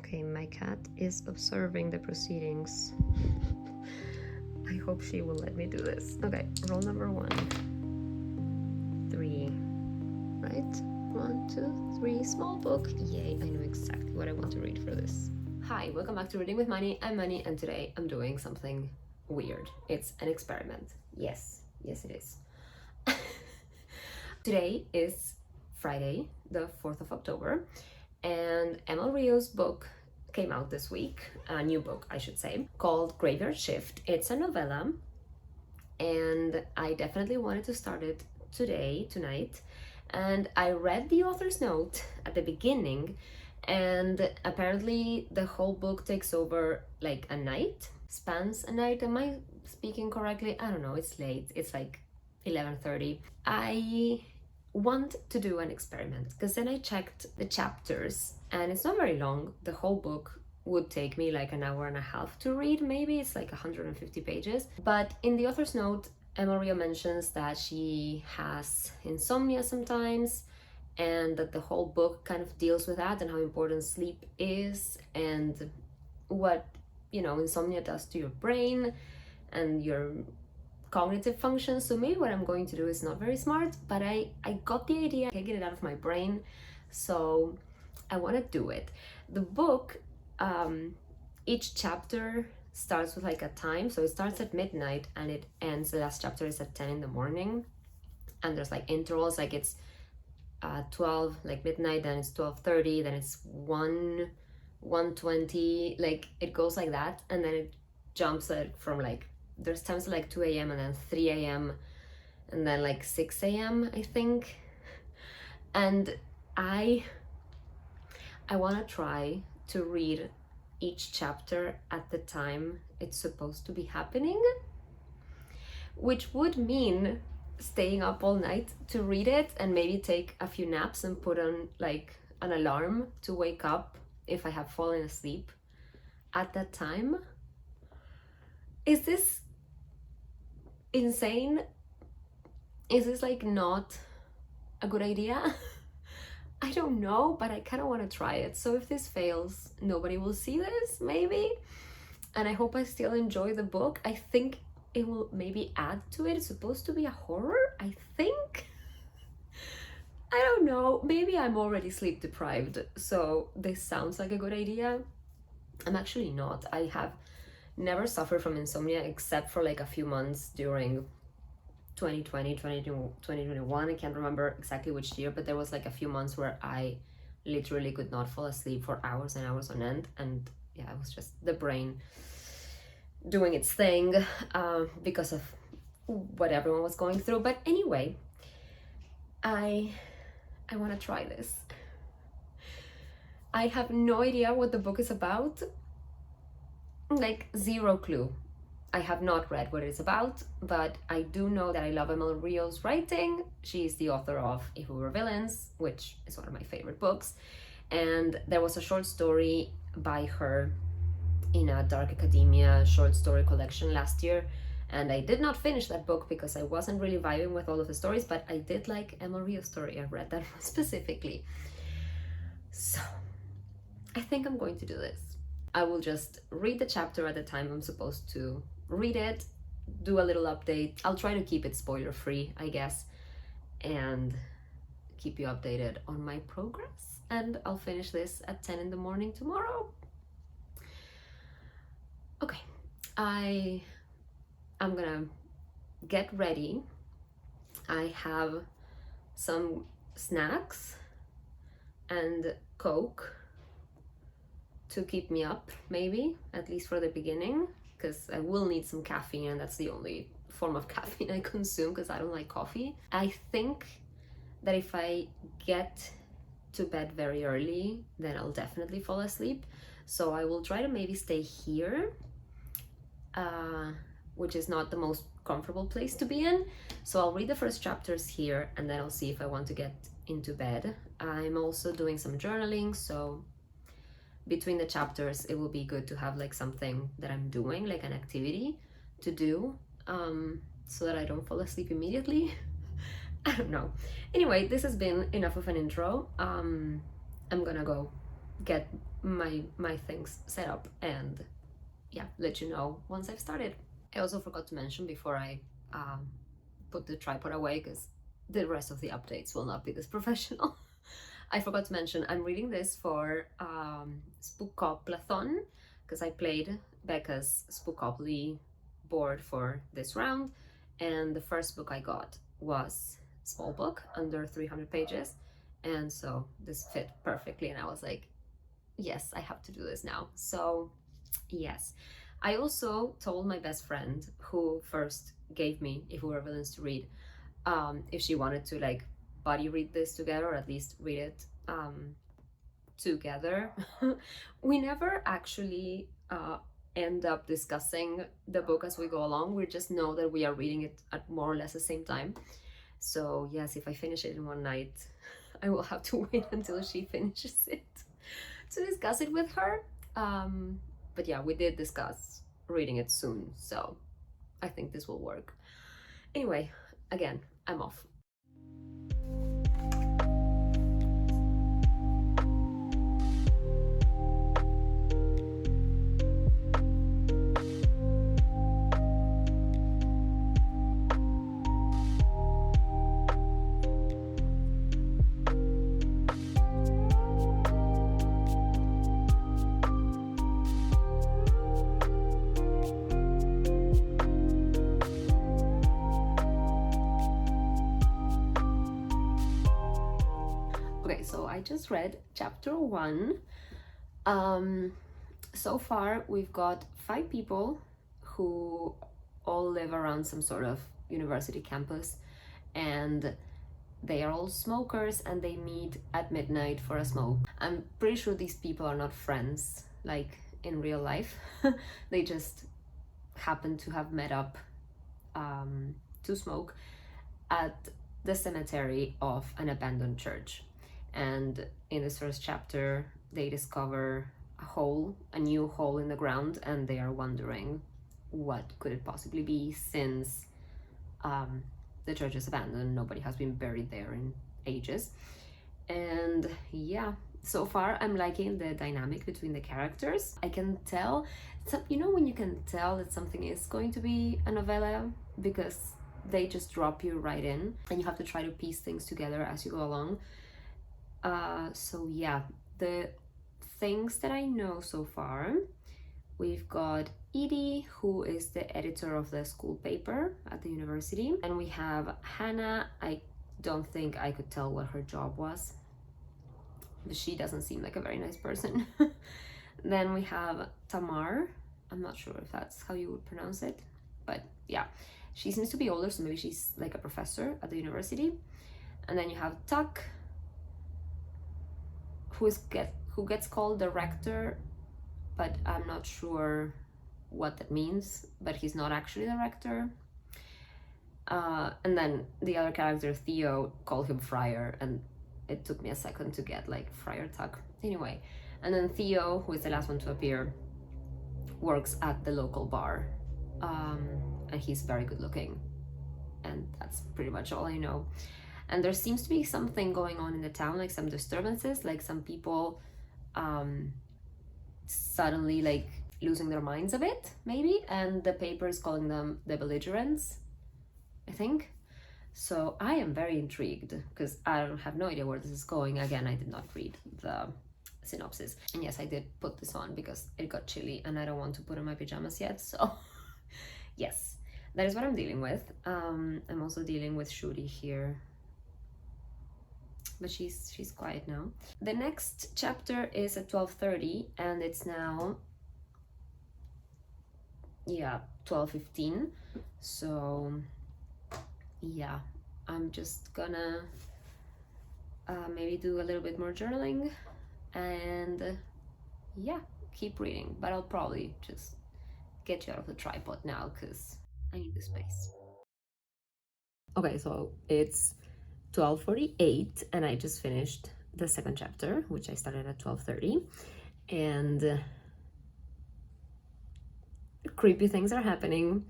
Okay, my cat is observing the proceedings. I hope she will let me do this. Okay, roll number 1. 3. Right? 1, 2, 3. Small book. Yay, I know exactly what I want to read for this. Hi, welcome back to Reading with Manny. I'm Manny, and today I'm doing something weird. It's an experiment. Yes, it is. Today is Friday, the 4th of October, and Emil Rio's book came out this week, a new book, I should say, called Graveyard Shift. It's a novella, and I definitely wanted to start it tonight, and I read the author's note at the beginning, and apparently the whole book takes over like a night, spans a night. Am I speaking correctly? I don't know, it's late, it's like 11:30. I want to do an experiment because then I checked the chapters and it's not very long. The whole book would take me like an hour and a half to read, maybe. It's like 150 pages. But in the author's note, Emma Rio mentions that she has insomnia sometimes, and that the whole book kind of deals with that and how important sleep is and what, insomnia does to your brain and your cognitive functions. So maybe what I'm going to do is not very smart, but I got the idea. I can't get it out of my brain, so I want to do it. The book, each chapter starts with like a time, so it starts at midnight and it ends, the last chapter is at 10 in the morning, and there's like intervals, like it's 12, like midnight, then it's 12:30, then it's 1:20, like it goes like that, and then it jumps from like, there's times like 2 a.m. and then 3 a.m. and then like 6 a.m. I think. And I want to try to read each chapter at the time it's supposed to be happening, which would mean staying up all night to read it and maybe take a few naps and put on like an alarm to wake up if I have fallen asleep at that time. Is this insane? Is this like not a good idea? I don't know, but I kind of want to try it. So if this fails, nobody will see this, maybe. And I hope I still enjoy the book. I think it will maybe add to it. It's supposed to be a horror, I think. I don't know. Maybe I'm already sleep deprived, so this sounds like a good idea. I'm actually not. I have never suffered from insomnia except for like a few months during 2020, 2021. I can't remember exactly which year, but there was like a few months where I literally could not fall asleep for hours and hours on end. And yeah, it was just the brain doing its thing because of what everyone was going through. But anyway, I want to try this. I have no idea what the book is about. Like, zero clue. I have not read what it's about, but I do know that I love Emil Rio's writing. She's the author of If We Were Villains, which is one of my favorite books. And there was a short story by her in a Dark Academia short story collection last year. And I did not finish that book because I wasn't really vibing with all of the stories, but I did like Emil Rio's story. I read that one specifically. So I think I'm going to do this. I will just read the chapter at the time I'm supposed to read it, do a little update. I'll try to keep it spoiler free, I guess, and keep you updated on my progress. And I'll finish this at 10 in the morning tomorrow. Okay, I'm gonna get ready. I have some snacks and Coke to keep me up, maybe, at least for the beginning, because I will need some caffeine, and that's the only form of caffeine I consume because I don't like coffee. I think that if I get to bed very early, then I'll definitely fall asleep. So I will try to maybe stay here, which is not the most comfortable place to be in. So I'll read the first chapters here, and then I'll see if I want to get into bed. I'm also doing some journaling, so between the chapters it will be good to have like something that I'm doing, like an activity to do, so that I don't fall asleep immediately. I don't know. Anyway, this has been enough of an intro. I'm gonna go get my things set up and yeah, let you know once I've started. I also forgot to mention before I put the tripod away, because the rest of the updates will not be this professional. I forgot to mention I'm reading this for Spookoplathon, because I played Becca's Spookoply board for this round, and the first book I got was small book under 300 pages, and so this fit perfectly, and I was like, yes, I have to do this now. So yes, I also told my best friend, who first gave me If We Were Villains to Read, if she wanted to like buddy read this together, or at least read it together. We never actually end up discussing the book as we go along. We just know that we are reading it at more or less the same time. So yes, if I finish it in one night, I will have to wait until she finishes it to discuss it with her. But yeah, we did discuss reading it soon, so I think this will work. Anyway, again, I'm off. Okay, so I just read chapter 1. So far we've got 5 people who all live around some sort of university campus, and they are all smokers and they meet at midnight for a smoke. I'm pretty sure these people are not friends like in real life. They just happen to have met up to smoke at the cemetery of an abandoned church. And in this first chapter, they discover a new hole in the ground, and they are wondering what could it possibly be, since the church is abandoned. Nobody has been buried there in ages. And yeah, so far I'm liking the dynamic between the characters. I can tell, you know when you can tell that something is going to be a novella, because they just drop you right in and you have to try to piece things together as you go along. So yeah, the things that I know so far, we've got Edie, who is the editor of the school paper at the university, and we have Hannah. I don't think I could tell what her job was, but she doesn't seem like a very nice person. Then we have Tamar. I'm not sure if that's how you would pronounce it, but yeah, she seems to be older, so maybe she's like a professor at the university. And then you have Tuck, who gets called the rector, but I'm not sure what that means, but he's not actually the rector. And then the other character, Theo, called him Friar, and it took me a second to get like Friar Tuck. Anyway, and then Theo, who is the last one to appear, works at the local bar, and he's very good looking, and that's pretty much all I know. And there seems to be something going on in the town, like some disturbances, like some people suddenly like losing their minds a bit, maybe, and the paper is calling them the belligerents, I think. So I am very intrigued, because I have no idea where this is going. Again, I did not read the synopsis. And yes, I did put this on because it got chilly and I don't want to put on my pajamas yet, so yes, that is what I'm dealing with. I'm also dealing with Shuri here, but she's quiet now. The next chapter is at 12:30, and it's now, yeah, 12:15. So yeah, I'm just gonna maybe do a little bit more journaling and yeah, keep reading. But I'll probably just get you out of the tripod now because I need the space. Okay, so it's 12:48 and I just finished the second chapter, which I started at 12:30, and creepy things are happening,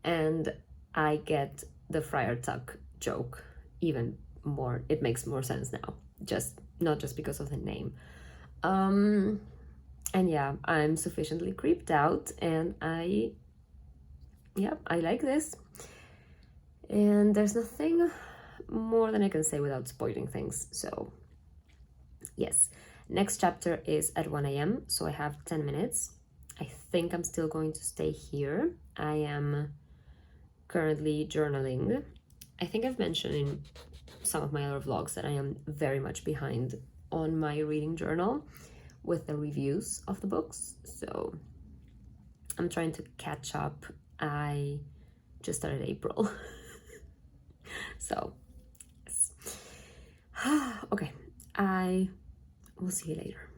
and I get the Friar Tuck joke even more. It makes more sense now, just not just because of the name. And yeah, I'm sufficiently creeped out, and I like this. And there's nothing more than I can say without spoiling things. So yes, next chapter is at 1 a.m. So I have 10 minutes. I think I'm still going to stay here. I am currently journaling. I think I've mentioned in some of my other vlogs that I am very much behind on my reading journal with the reviews of the books. So I'm trying to catch up. I just started April. So yes. Okay, I will see you later.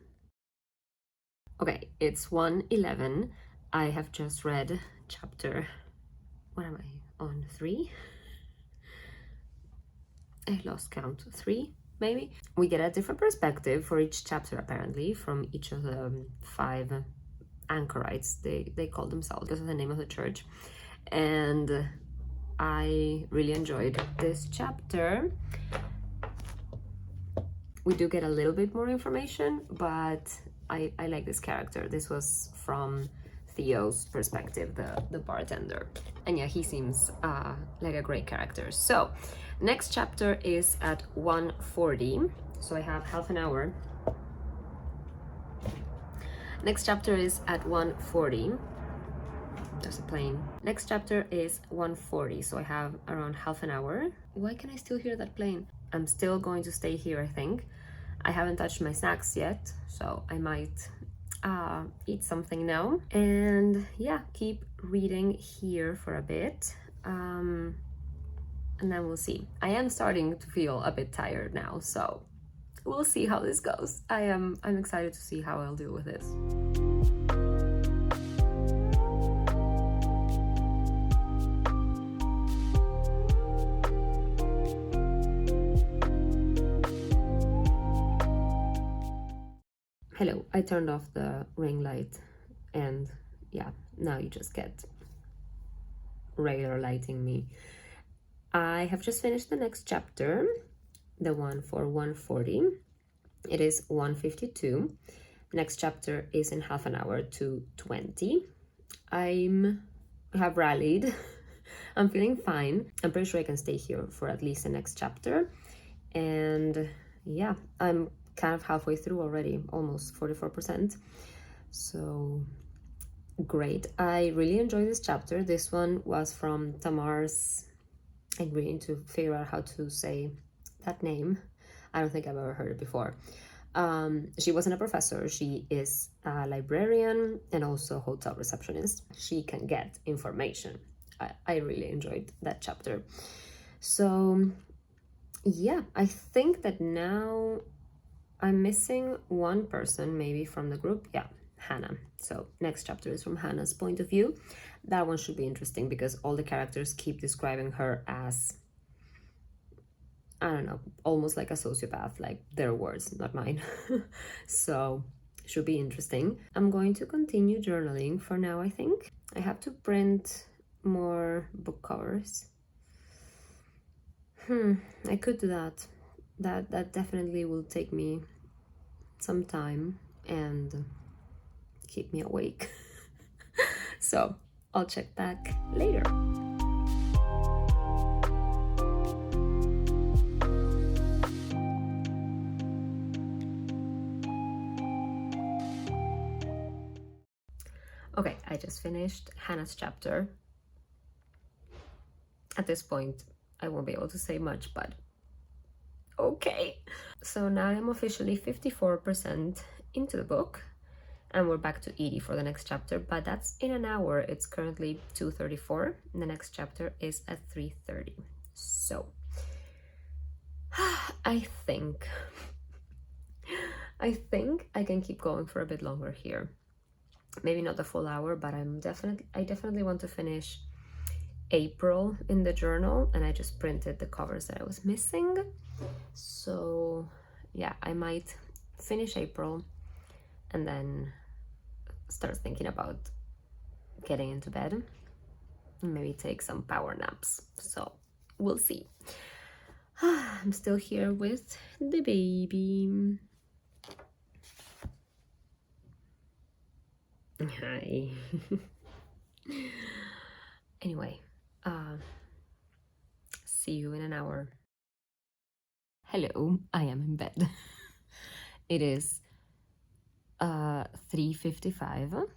Okay, it's 1:11. I have just read chapter, what am I on, 3? I lost count, 3 maybe. We get a different perspective for each chapter apparently from each of the 5 anchorites, they call themselves because of the name of the church. And I really enjoyed this chapter. We do get a little bit more information, but I like this character. This was from Theo's perspective, the bartender. And yeah, he seems like a great character. So next chapter is at 1:40. So I have half an hour. Next chapter is at 1:40. There's a plane. Next chapter is 1:40. So I have around half an hour. Why can I still hear that plane? I'm still going to stay here, I think. I haven't touched my snacks yet, so I might eat something now. And yeah, keep reading here for a bit. And then we'll see. I am starting to feel a bit tired now, so we'll see how this goes. I'm excited to see how I'll deal with this. Hello, I turned off the ring light, and yeah, now you just get regular lighting me. I have just finished the next chapter, the one for 1:40. It is 1:52. Next chapter is in half an hour, 2:20. I have rallied. I'm feeling fine. I'm pretty sure I can stay here for at least the next chapter. And yeah, I'm kind of halfway through already, almost 44%. So great. I really enjoyed this chapter. This one was from Tamar's. I really need to figure out how to say that name. I don't think I've ever heard it before. She wasn't a professor. She is a librarian and also hotel receptionist. She can get information. I really enjoyed that chapter. So yeah, I think that now I'm missing one person maybe from the group. Yeah, Hannah. So next chapter is from Hannah's point of view. That one should be interesting because all the characters keep describing her as, I don't know, almost like a sociopath, like their words, not mine. So should be interesting. I'm going to continue journaling for now, I think. I have to print more book covers. I could do that. That definitely will take me some time and keep me awake. So I'll check back later. Okay, I just finished Hannah's chapter. At this point, I won't be able to say much, but okay. So now I'm officially 54% into the book, and we're back to Edie for the next chapter, but that's in an hour. It's currently 2:34, and the next chapter is at 3:30. So I think I can keep going for a bit longer here. Maybe not the full hour, but I definitely want to finish April in the journal, and I just printed the covers that I was missing. So yeah, I might finish April and then start thinking about getting into bed and maybe take some power naps. So we'll see. I'm still here with the baby. Hi. Anyway, see you in an hour. Hello, I am in bed. It is 3:55.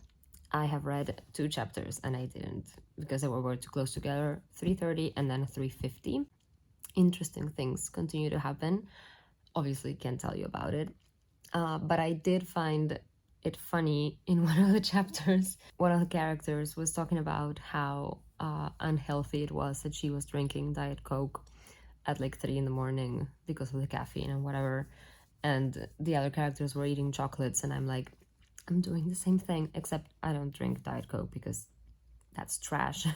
I have read 2 chapters and I didn't because they were too close together. 3:30 and then 3:50. Interesting things continue to happen. Obviously, can't tell you about it. But I did find it funny in one of the chapters. One of the characters was talking about how unhealthy it was that she was drinking Diet Coke at like 3 in the morning because of the caffeine and whatever. And the other characters were eating chocolates, and I'm like, I'm doing the same thing, except I don't drink Diet Coke because that's trash.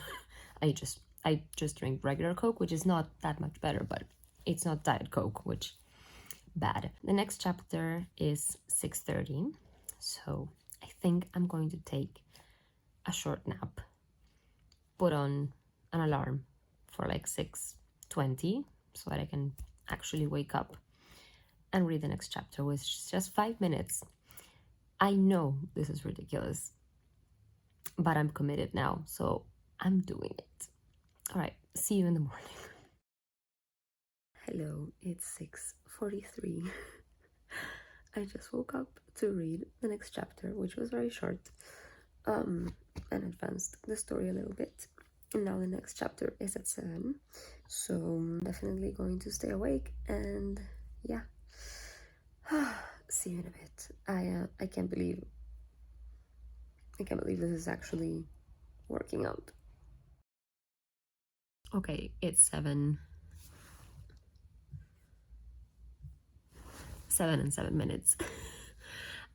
I just drink regular Coke, which is not that much better, but it's not Diet Coke, which bad. The next chapter is 6:30, so I think I'm going to take a short nap, put on an alarm for like 6:20 so that I can actually wake up and read the next chapter, which is just 5 minutes. I know this is ridiculous, but I'm committed now, so I'm doing it. All right, see you in the morning. Hello, it's 6:43. I just woke up to read the next chapter, which was very short, and advanced the story a little bit. And now the next chapter is at 7, so I'm definitely going to stay awake, and yeah. See you in a bit. I can't believe this is actually working out. Okay, it's 7 and 7 minutes.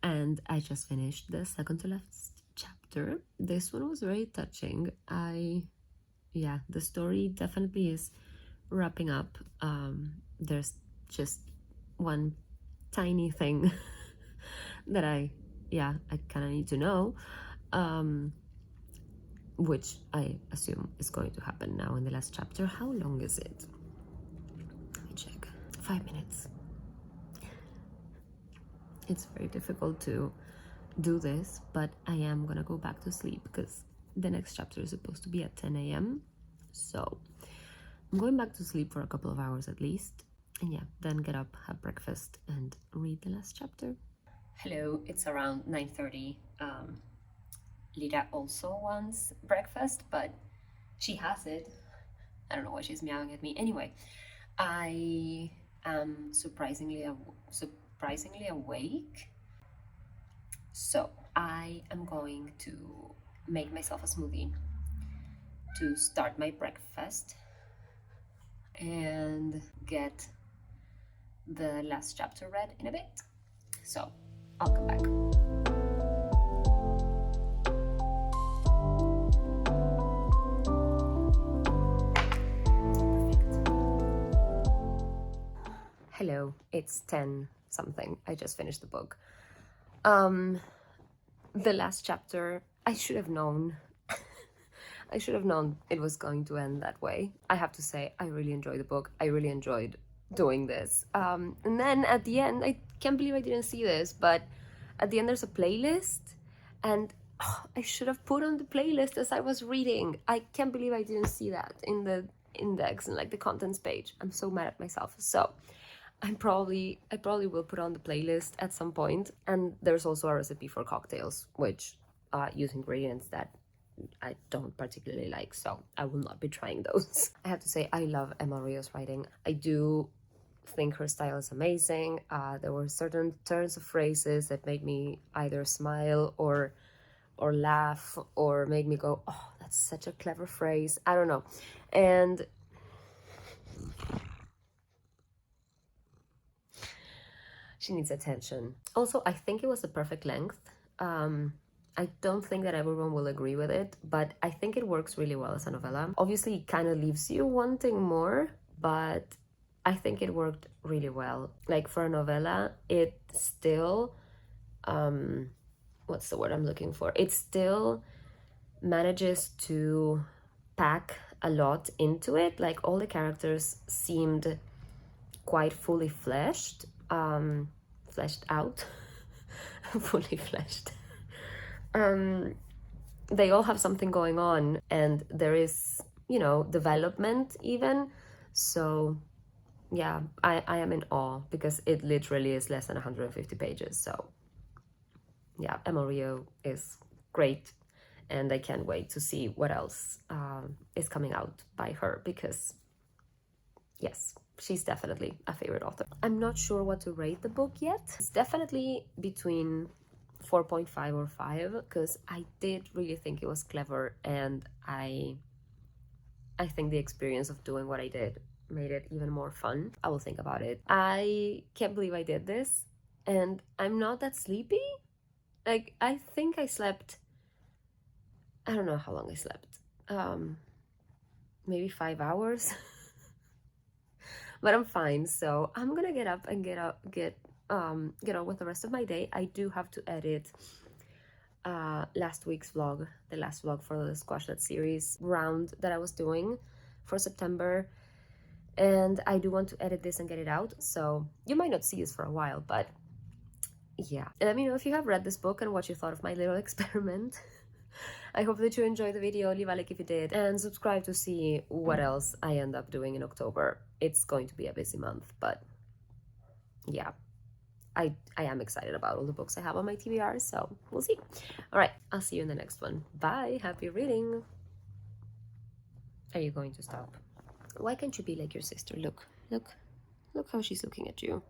And I just finished the second to last chapter. This one was very touching. The story definitely is wrapping up. There's just one tiny thing that I kind of need to know, which I assume is going to happen now in the last chapter. How long is it? Let me check. 5 minutes. It's very difficult to do this, but I am gonna go back to sleep because the next chapter is supposed to be at 10 a.m. So I'm going back to sleep for a couple of hours at least, and then get up, have breakfast, and read the last chapter. Hello, it's around 9:30. Lita also wants breakfast, but she has it. I don't know why she's meowing at me. Anyway, I am surprisingly awake, so I am going to make myself a smoothie to start my breakfast and get the last chapter read in a bit. So I'll come back. Hello, it's 10 something. I just finished the book. The last chapter, I should have known. I should have known it was going to end that way. I have to say, I really enjoyed the book. I really enjoyed doing this. And then at the end, I can't believe I didn't see this, but at the end there's a playlist, and I should have put on the playlist as I was reading. I can't believe I didn't see that in the index and like the contents page. I'm so mad at myself. So I probably will put on the playlist at some point. And there's also a recipe for cocktails, which use ingredients that I don't particularly like, so I will not be trying those. I have to say, I love Emma Rio's writing. I do think her style is amazing. There were certain turns of phrases that made me either smile or laugh, or made me go, oh, that's such a clever phrase. I don't know. And she needs attention. Also, I think it was the perfect length. I don't think that everyone will agree with it, but I think it works really well as a novella. Obviously, it kind of leaves you wanting more, but I think it worked really well. Like, for a novella, it still, what's the word I'm looking for? It still manages to pack a lot into it. Like, all the characters seemed quite fully fleshed out. Fully fleshed. they all have something going on, and there is, you know, development even. So yeah, I am in awe because it literally is less than 150 pages. So yeah, Emma Rio is great, and I can't wait to see what else is coming out by her, because yes, she's definitely a favorite author. I'm not sure what to rate the book yet. It's definitely between 4.5 or 5, because I did really think it was clever, and I think the experience of doing what I did made it even more fun. I will think about it. I can't believe I did this, and I'm not that sleepy. Like, I think I slept, I don't know how long I slept. Maybe 5 hours. But I'm fine, so I'm gonna get up and get on with the rest of my day. I do have to edit last week's vlog, the last vlog for the Squashlet series round that I was doing for September, and I do want to edit this and get it out, so you might not see this for a while, but yeah. Let me know if you have read this book and what you thought of my little experiment. I hope that you enjoyed the video. Leave a like if you did, and subscribe to see what else I end up doing in October. It's going to be a busy month, but yeah, I am excited about all the books I have on my TBR, so we'll see. All right, I'll see you in the next one. Bye, happy reading. Are you going to stop? Why can't you be like your sister? Look how she's looking at you.